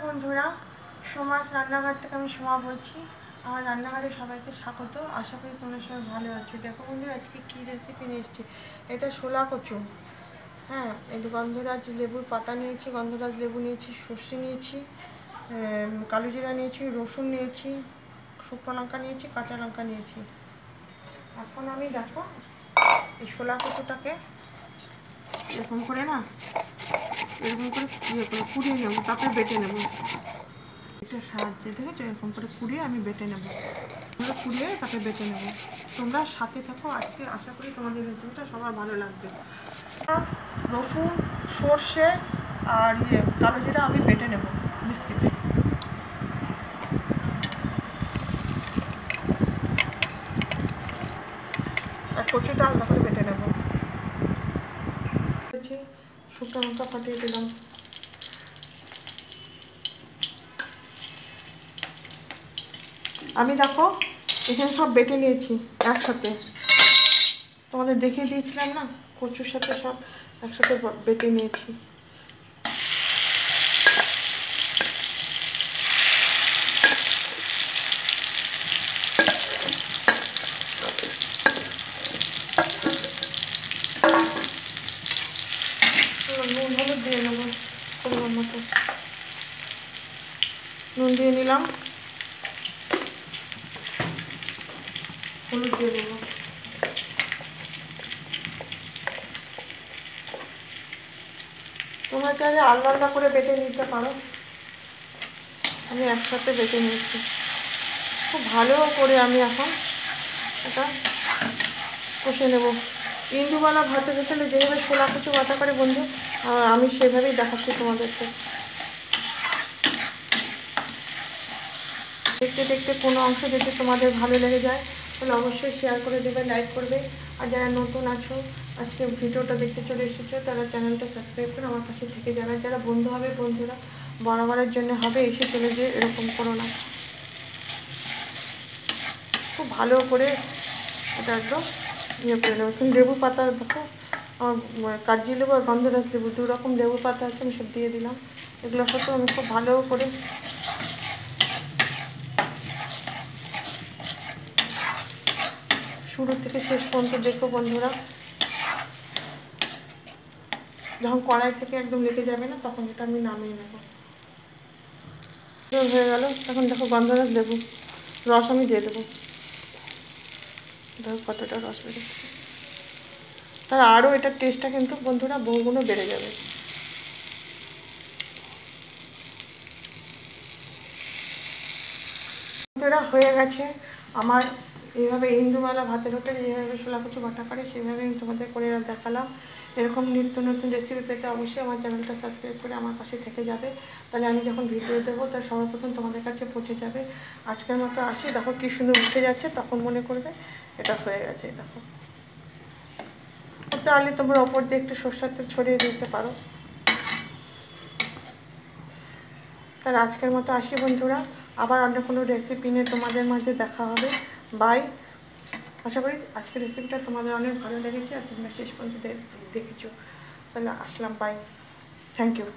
বন্ধুরা, সোমাস রান্নাঘর থেকে আমি সোমা বলছি। আমার রান্নাঘরে সবাইকে স্বাগত। আশা করি তোমরা সবাই ভালো আছো। দেখো বন্ধুরা, আজকে কী রেসিপি নিয়ে এসেছি। এটা শোলা কচু। হ্যাঁ, এই গন্ধরাজ লেবুর পাতা নিয়েছি, গন্ধরাজ লেবু নিয়েছি, সর্ষে নিয়েছি, কালো জিরা নিয়েছি, রসুন নিয়েছি, শুকনো লঙ্কা নিয়েছি, কাঁচা লঙ্কা নিয়েছি। এখন আমি দেখো এই শোলা কচুটাকে এরকম করে কুড়িয়ে নেবো, তারপরে বেটে নেবো। এটার সাহায্যে দেখেছো, এরকম করে কুড়িয়ে আমি বেটে নেবো। কুড়িয়ে তাকে বেটে নেবো। তোমরা সাথে থাকো, আজকে আশা করি তোমাদের রেসিপিটা সবার ভালো লাগবে। রসুন, সর্ষে আর কালো জিরা আমি বেটে নেবো বিস্কিটে। আর কচুটা আলাদা করে বেটে নেবো। শুকনো লঙ্কা ফাটিয়ে দিলাম। আমি দেখো এখানে সব বেটে নিয়েছি একসাথে, তোমাদের দেখিয়ে দিয়েছিলাম না, কচুর সাথে সব একসাথে বেটে নিয়েছি। নুন হলুদ দিয়ে নেবো পরিমাণ মতো। নুন দিয়ে নিলাম, হলুদ দিয়ে দেবো। তোমরা চাইলে আলাদা আলাদা করে বেটে নিতে পারো, আমি একসাথে বেটে নিয়েছি। খুব ভালো করে আমি এখন এটা কষে নেব। ইন্দুবালা ভাতে গেলে যেভাবে শোলা কচু বাটা করে বন্ধু, আমি সেভাবেই দেখাচ্ছি তোমাদেরকে। দেখতে দেখতে কোনো অংশ যদি তোমাদের ভালো লেগে যায় তাহলে অবশ্যই শেয়ার করে দেবে, লাইক করবে। আর যারা নতুন আছো, আজকে ভিডিওটা দেখতে চলে এসেছো, তারা চ্যানেলটা সাবস্ক্রাইব করে আমার পাশে থেকে যাবে। যারা বন্ধু হবে, বন্ধুরা বরাবরের জন্য হবে, এসে চলে যে এরকম করো না। খুব ভালো করে এটা একদম করে নেবো। এখন লেবু পাতা দেখো, কাগজি লেবু আর গন্ধরাজ লেবু দু রকম লেবু পাতা আছে, আমি সব দিয়ে দিলাম। এগুলোর সাথে আমি খুব ভালো করে শুরু থেকে শেষ পর্যন্ত দেখো বন্ধুরা। যখন কড়াই থেকে একদম লেগে যাবে না, তখন এটা আমি নামিয়ে নেব। হয়ে গেল। এখন দেখো গন্ধরাজ লেবু রস আমি দিয়ে দেবো। দেখো কতটা রস বেরোচ্ছে। তার আরও এটার টেস্টটা কিন্তু বন্ধুরা বহুগুণ বেড়ে যাবে। বন্ধুরা, হয়ে গেছে আমার এইভাবে ইন্দুবালা ভাতের হোটেল যেভাবে শোলা কচু বাটা করে সেভাবে আমি তোমাদের করে দেখালাম। এরকম নিত্য নতুন রেসিপি পেতে অবশ্যই আমার চ্যানেলটা সাবস্ক্রাইব করে আমার পাশে থেকে যাবে। তাহলে আমি যখন ভিডিও দেবো তার সর্বপ্রথম তোমাদের কাছে পৌঁছে যাবে। আজকের মতো আসি। দেখো কী সুন্দর উঠে যাচ্ছে, তখন মনে করবে এটা হয়ে গেছে। দেখো, তাহলে তোমরা ওপর দিয়ে একটু সরষের তেল ছড়িয়ে দিতে পারো। তাহলে আজকের মতো আসি বন্ধুরা, আবার অন্য কোনো রেসিপি নিয়ে তোমাদের মাঝে দেখা হবে। বাই। আশা করি আজকের রেসিপিটা তোমাদের অনেক ভালো লেগেছে আর তোমরা শেষ পর্যন্ত দেখেছো। তাহলে আসলাম, বাই, থ্যাংক ইউ।